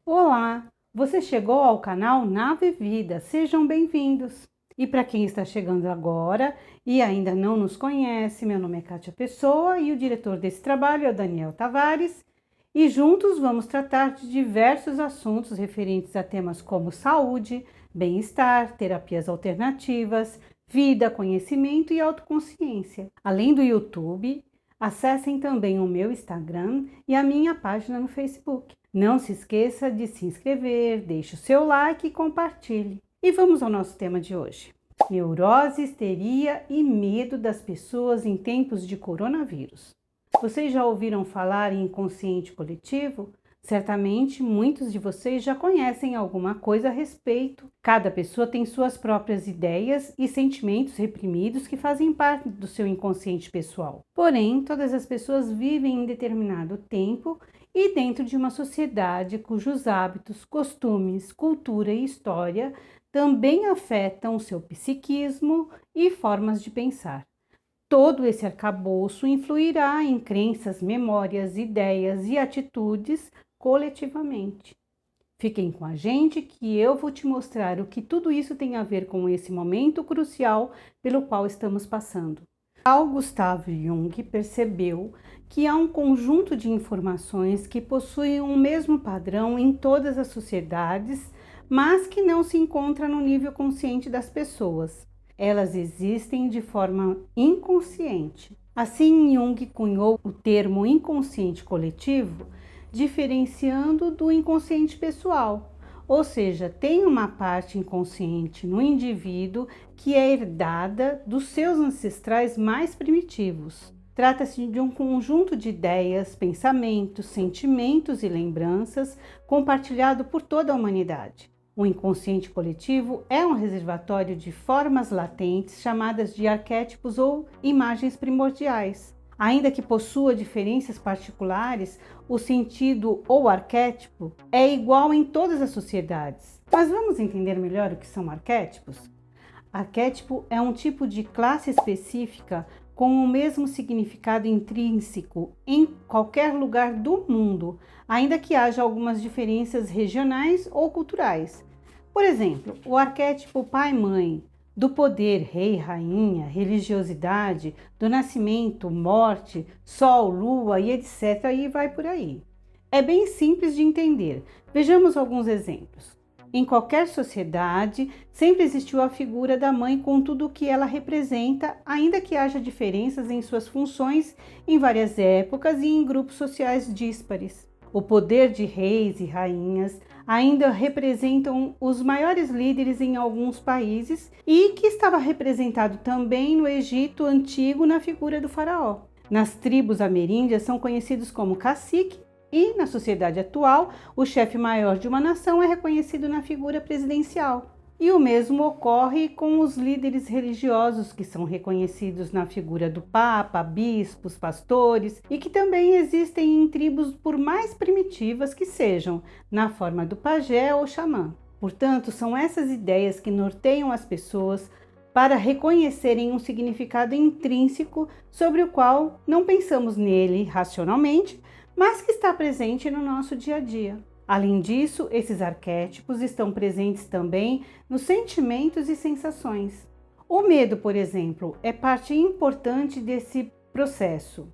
Olá, você chegou ao canal Nave Vida, sejam bem-vindos. E para quem está chegando agora e ainda não nos conhece, meu nome é Kátia Pessoa e o diretor desse trabalho é o Daniel Tavares. E juntos vamos tratar de diversos assuntos referentes a temas como saúde, bem-estar, terapias alternativas, vida, conhecimento e autoconsciência. Além do YouTube, acessem também o meu Instagram e a minha página no Facebook. Não se esqueça de se inscrever, deixe o seu like e compartilhe. E vamos ao nosso tema de hoje. Neurose, histeria e medo das pessoas em tempos de coronavírus. Vocês já ouviram falar em inconsciente coletivo? Certamente muitos de vocês já conhecem alguma coisa a respeito. Cada pessoa tem suas próprias ideias e sentimentos reprimidos que fazem parte do seu inconsciente pessoal. Porém, todas as pessoas vivem em determinado tempo e dentro de uma sociedade cujos hábitos, costumes, cultura e história também afetam o seu psiquismo e formas de pensar. Todo esse arcabouço influirá em crenças, memórias, ideias e atitudes coletivamente. Fiquem com a gente que eu vou te mostrar o que tudo isso tem a ver com esse momento crucial pelo qual estamos passando. Carl Gustav Jung percebeu que há um conjunto de informações que possuem um mesmo padrão em todas as sociedades, mas que não se encontra no nível consciente das pessoas. Elas existem de forma inconsciente. Assim, Jung cunhou o termo inconsciente coletivo, diferenciando do inconsciente pessoal. Ou seja, tem uma parte inconsciente no indivíduo que é herdada dos seus ancestrais mais primitivos. Trata-se de um conjunto de ideias, pensamentos, sentimentos e lembranças compartilhado por toda a humanidade. O inconsciente coletivo é um reservatório de formas latentes chamadas de arquétipos ou imagens primordiais. Ainda que possua diferenças particulares, o sentido ou arquétipo é igual em todas as sociedades. Mas vamos entender melhor o que são arquétipos? Arquétipo é um tipo de classe específica com o mesmo significado intrínseco em qualquer lugar do mundo, ainda que haja algumas diferenças regionais ou culturais. Por exemplo, o arquétipo pai-mãe, do poder, rei, rainha, religiosidade, do nascimento, morte, sol, lua e etc. E vai por aí. É bem simples de entender. Vejamos alguns exemplos. Em qualquer sociedade, sempre existiu a figura da mãe com tudo o que ela representa, ainda que haja diferenças em suas funções em várias épocas e em grupos sociais díspares. O poder de reis e rainhas ainda representam os maiores líderes em alguns países e que estava representado também no Egito antigo na figura do faraó. Nas tribos ameríndias são conhecidos como cacique e, na sociedade atual, o chefe maior de uma nação é reconhecido na figura presidencial. E o mesmo ocorre com os líderes religiosos, que são reconhecidos na figura do papa, bispos, pastores, e que também existem em tribos, por mais primitivas que sejam, na forma do pajé ou xamã. Portanto, são essas ideias que norteiam as pessoas para reconhecerem um significado intrínseco sobre o qual não pensamos nele racionalmente, mas que está presente no nosso dia a dia. Além disso, esses arquétipos estão presentes também nos sentimentos e sensações. O medo, por exemplo, é parte importante desse processo.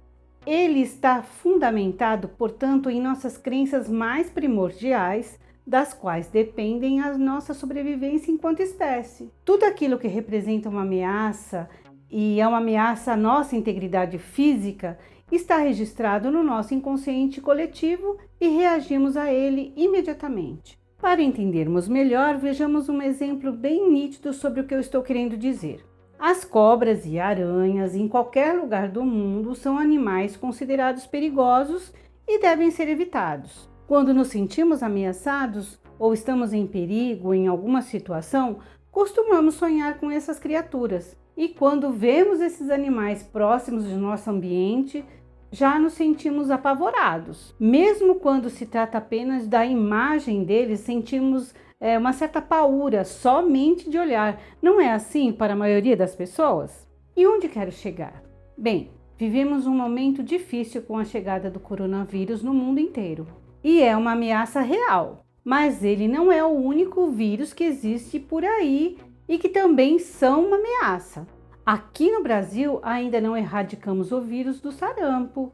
Ele está fundamentado, portanto, em nossas crenças mais primordiais, das quais dependem a nossa sobrevivência enquanto espécie. Tudo aquilo que representa uma ameaça e é uma ameaça à nossa integridade física está registrado no nosso inconsciente coletivo e reagimos a ele imediatamente. Para entendermos melhor, vejamos um exemplo bem nítido sobre o que eu estou querendo dizer. As cobras e aranhas em qualquer lugar do mundo são animais considerados perigosos e devem ser evitados. Quando nos sentimos ameaçados ou estamos em perigo em alguma situação, costumamos sonhar com essas criaturas. E quando vemos esses animais próximos do nosso ambiente, já nos sentimos apavorados. Mesmo quando se trata apenas da imagem deles, sentimos uma certa paura somente de olhar. Não é assim para a maioria das pessoas? E onde quero chegar? Bem, vivemos um momento difícil com a chegada do coronavírus no mundo inteiro. E é uma ameaça real. mas ele não é o único vírus que existe por aí e que também são uma ameaça. Aqui no Brasil ainda não erradicamos o vírus do sarampo,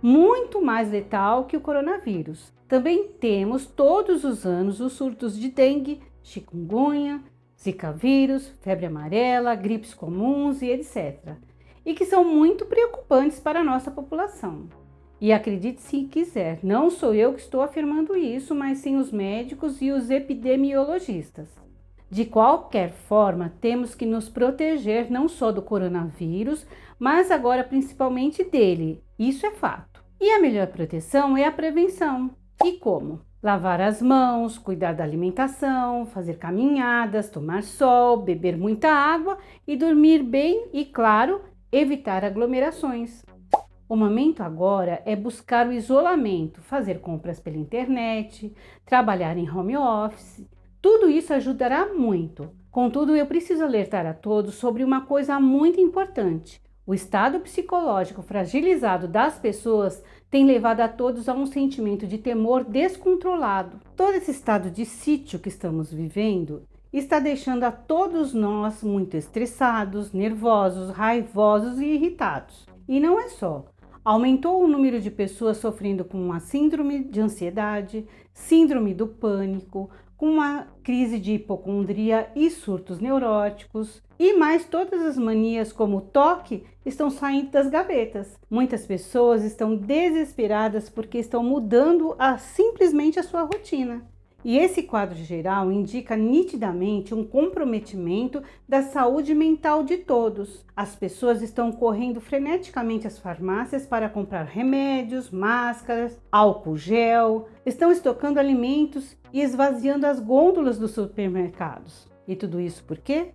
muito mais letal que o coronavírus. Também temos todos os anos os surtos de dengue, chikungunya, zika vírus, febre amarela, gripes comuns e etc. E que são muito preocupantes para a nossa população. E acredite se quiser, não sou eu que estou afirmando isso, mas sim os médicos e os epidemiologistas. De qualquer forma, temos que nos proteger não só do coronavírus, mas agora principalmente dele. Isso é fato. E a melhor proteção é a prevenção. E como? Lavar as mãos, cuidar da alimentação, fazer caminhadas, tomar sol, beber muita água e dormir bem e, claro, evitar aglomerações. O momento agora é buscar o isolamento, fazer compras pela internet, trabalhar em home office. Tudo isso ajudará muito. Contudo, eu preciso alertar a todos sobre uma coisa muito importante. O estado psicológico fragilizado das pessoas tem levado a todos a um sentimento de temor descontrolado. Todo esse estado de sítio que estamos vivendo está deixando a todos nós muito estressados, nervosos, raivosos e irritados. E não é só. Aumentou o número de pessoas sofrendo com a síndrome de ansiedade, síndrome do pânico, com uma crise de hipocondria e surtos neuróticos. E mais todas as manias como o toque estão saindo das gavetas. Muitas pessoas estão desesperadas porque estão mudando simplesmente a sua rotina. E esse quadro geral indica nitidamente um comprometimento da saúde mental de todos. As pessoas estão correndo freneticamente às farmácias para comprar remédios, máscaras, álcool gel, estão estocando alimentos e esvaziando as gôndolas dos supermercados. E tudo isso por quê?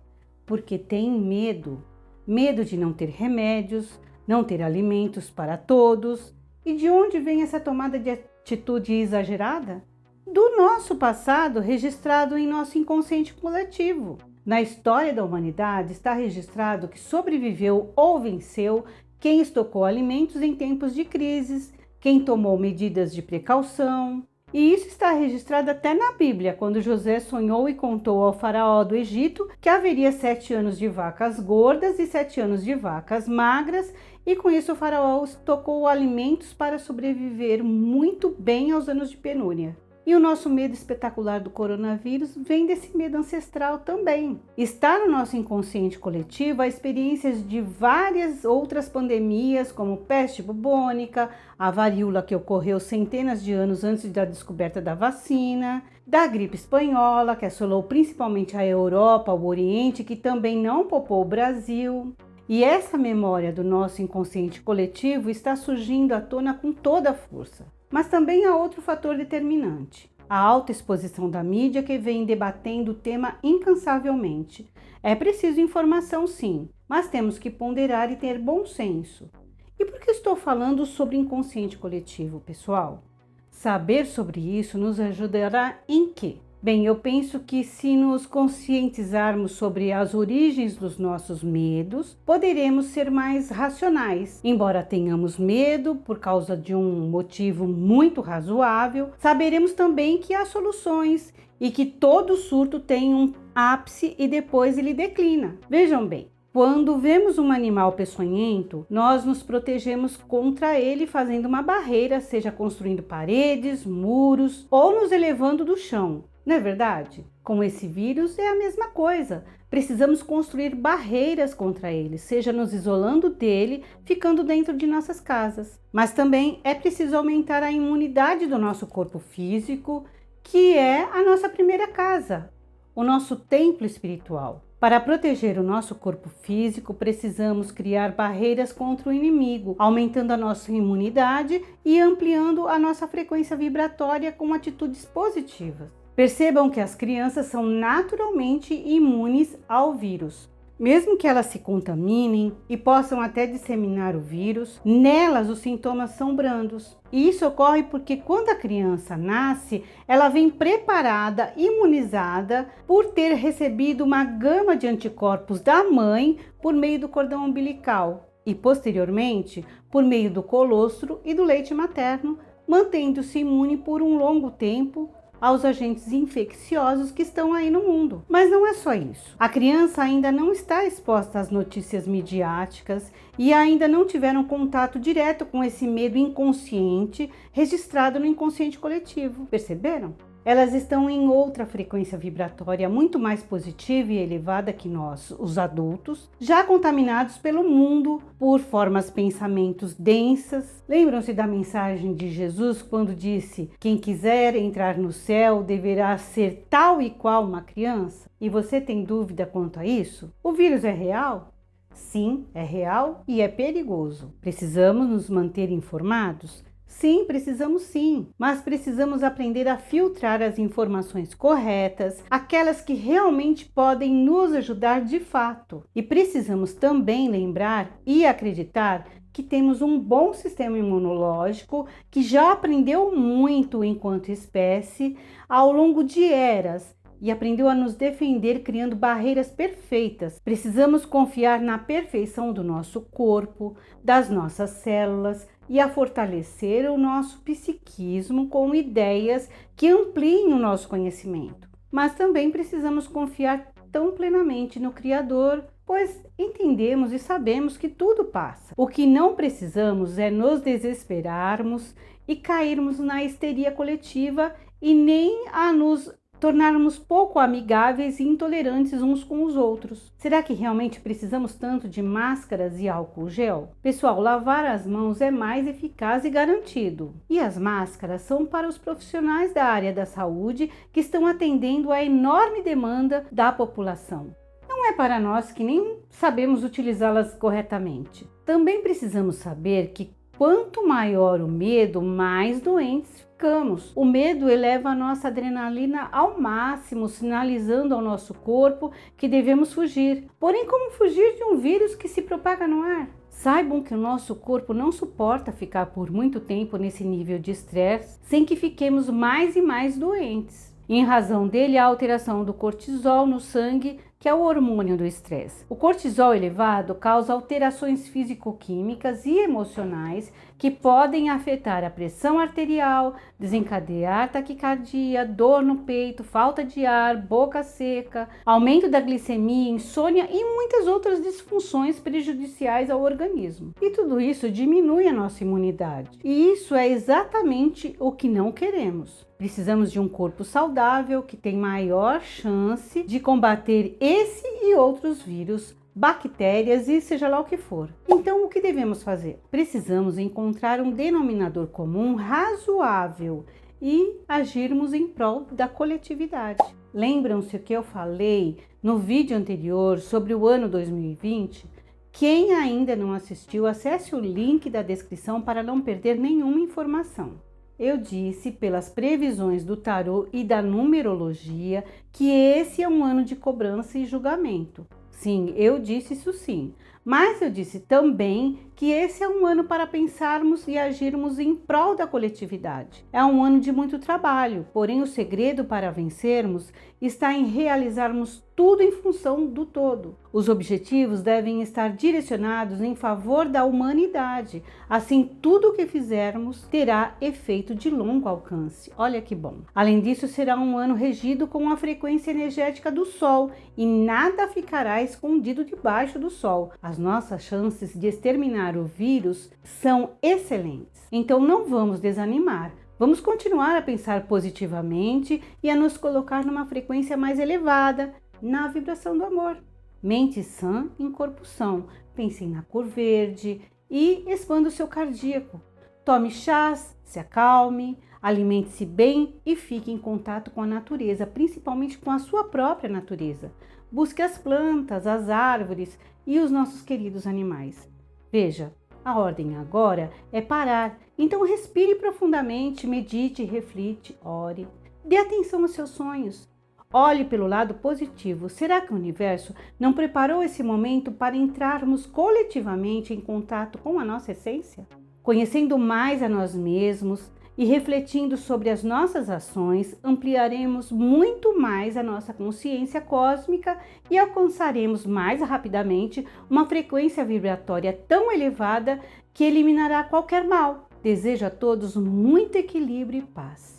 Porque tem medo. Medo de não ter remédios, não ter alimentos para todos. E de onde vem essa tomada de atitude exagerada? Do nosso passado registrado em nosso inconsciente coletivo. Na história da humanidade está registrado que sobreviveu ou venceu quem estocou alimentos em tempos de crises, quem tomou medidas de precaução. E isso está registrado até na Bíblia, quando José sonhou e contou ao faraó do Egito que haveria 7 anos de vacas gordas e 7 anos de vacas magras, e com isso o faraó estocou alimentos para sobreviver muito bem aos anos de penúria. E o nosso medo espetacular do coronavírus vem desse medo ancestral também. Está no nosso inconsciente coletivo a experiências de várias outras pandemias, como peste bubônica, a varíola que ocorreu centenas de anos antes da descoberta da vacina, da gripe espanhola, que assolou principalmente a Europa, o Oriente, que também não poupou o Brasil. E essa memória do nosso inconsciente coletivo está surgindo à tona com toda a força. Mas também há outro fator determinante, a alta exposição da mídia que vem debatendo o tema incansavelmente. É preciso informação sim, mas temos que ponderar e ter bom senso. E por que estou falando sobre inconsciente coletivo, pessoal? Saber sobre isso nos ajudará em quê? Bem, eu penso que se nos conscientizarmos sobre as origens dos nossos medos, poderemos ser mais racionais. Embora tenhamos medo por causa de um motivo muito razoável, saberemos também que há soluções e que todo surto tem um ápice e depois ele declina. Vejam bem, quando vemos um animal peçonhento, nós nos protegemos contra ele fazendo uma barreira, seja construindo paredes, muros ou nos elevando do chão. Não é verdade? Com esse vírus é a mesma coisa. Precisamos construir barreiras contra ele, seja nos isolando dele, ficando dentro de nossas casas. Mas também é preciso aumentar a imunidade do nosso corpo físico, que é a nossa primeira casa, o nosso templo espiritual. Para proteger o nosso corpo físico, precisamos criar barreiras contra o inimigo, aumentando a nossa imunidade e ampliando a nossa frequência vibratória com atitudes positivas. Percebam que as crianças são naturalmente imunes ao vírus. Mesmo que elas se contaminem e possam até disseminar o vírus, nelas os sintomas são brandos. E isso ocorre porque quando a criança nasce, ela vem preparada, imunizada, por ter recebido uma gama de anticorpos da mãe por meio do cordão umbilical e, posteriormente, por meio do colostro e do leite materno, mantendo-se imune por um longo tempo, aos agentes infecciosos que estão aí no mundo. Mas não é só isso. A criança ainda não está exposta às notícias midiáticas e ainda não tiveram contato direto com esse medo inconsciente registrado no inconsciente coletivo. Perceberam? Elas estão em outra frequência vibratória muito mais positiva e elevada que nós, os adultos, já contaminados pelo mundo por formas de pensamentos densas. Lembram-se da mensagem de Jesus quando disse: quem quiser entrar no céu deverá ser tal e qual uma criança? E você tem dúvida quanto a isso? O vírus é real? Sim, é real e é perigoso. Precisamos nos manter informados? Sim, precisamos sim, mas precisamos aprender a filtrar as informações corretas, aquelas que realmente podem nos ajudar de fato. E precisamos também lembrar e acreditar que temos um bom sistema imunológico que já aprendeu muito enquanto espécie ao longo de eras e aprendeu a nos defender criando barreiras perfeitas. Precisamos confiar na perfeição do nosso corpo, das nossas células e a fortalecer o nosso psiquismo com ideias que ampliem o nosso conhecimento. Mas também precisamos confiar tão plenamente no Criador, pois entendemos e sabemos que tudo passa. O que não precisamos é nos desesperarmos e cairmos na histeria coletiva e nem a nos tornarmos pouco amigáveis e intolerantes uns com os outros. Será que realmente precisamos tanto de máscaras e álcool gel? Pessoal, lavar as mãos é mais eficaz e garantido. E as máscaras são para os profissionais da área da saúde que estão atendendo à enorme demanda da população. Não é para nós que nem sabemos utilizá-las corretamente. Também precisamos saber que quanto maior o medo, mais doentes ficamos. O medo eleva a nossa adrenalina ao máximo, sinalizando ao nosso corpo que devemos fugir. Porém, como fugir de um vírus que se propaga no ar? Saibam que o nosso corpo não suporta ficar por muito tempo nesse nível de estresse sem que fiquemos mais e mais doentes. Em razão dele, a alteração do cortisol no sangue, que é o hormônio do estresse. O cortisol elevado causa alterações físico-químicas e emocionais que podem afetar a pressão arterial, desencadear taquicardia, dor no peito, falta de ar, boca seca, aumento da glicemia, insônia e muitas outras disfunções prejudiciais ao organismo. E tudo isso diminui a nossa imunidade. E isso é exatamente o que não queremos. Precisamos de um corpo saudável que tem maior chance de combater esse e outros vírus, bactérias e seja lá o que for. Então, o que devemos fazer? Precisamos encontrar um denominador comum razoável e agirmos em prol da coletividade. Lembram-se o que eu falei no vídeo anterior sobre o ano 2020? Quem ainda não assistiu, acesse o link da descrição para não perder nenhuma informação. Eu disse, pelas previsões do tarô e da numerologia, que esse é um ano de cobrança e julgamento. Sim, eu disse isso sim. Mas eu disse também que esse é um ano para pensarmos e agirmos em prol da coletividade. É um ano de muito trabalho, porém o segredo para vencermos está em realizarmos tudo em função do todo. Os objetivos devem estar direcionados em favor da humanidade. Assim, tudo o que fizermos terá efeito de longo alcance. Olha que bom. Além disso, será um ano regido com a frequência energética do Sol e nada ficará escondido debaixo do Sol. As nossas chances de exterminar o vírus são excelentes. Então não vamos desanimar. Vamos continuar a pensar positivamente e a nos colocar numa frequência mais elevada, na vibração do amor. Mente sã em corpo são. Pensem na cor verde e expanda o seu cardíaco. Tome chás, se acalme, alimente-se bem e fique em contato com a natureza, principalmente com a sua própria natureza. Busque as plantas, as árvores e os nossos queridos animais. Veja, a ordem agora é parar. Então respire profundamente, medite, reflite, ore. Dê atenção aos seus sonhos. Olhe pelo lado positivo. Será que o universo não preparou esse momento para entrarmos coletivamente em contato com a nossa essência? Conhecendo mais a nós mesmos e refletindo sobre as nossas ações, ampliaremos muito mais a nossa consciência cósmica e alcançaremos mais rapidamente uma frequência vibratória tão elevada que eliminará qualquer mal. Desejo a todos muito equilíbrio e paz.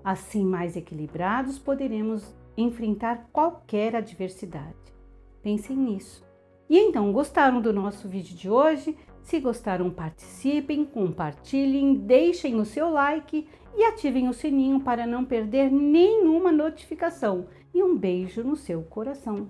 Assim, mais equilibrados, poderemos enfrentar qualquer adversidade. Pensem nisso. E então, gostaram do nosso vídeo de hoje? Se gostaram, participem, compartilhem, deixem o seu like e ativem o sininho para não perder nenhuma notificação. E um beijo no seu coração.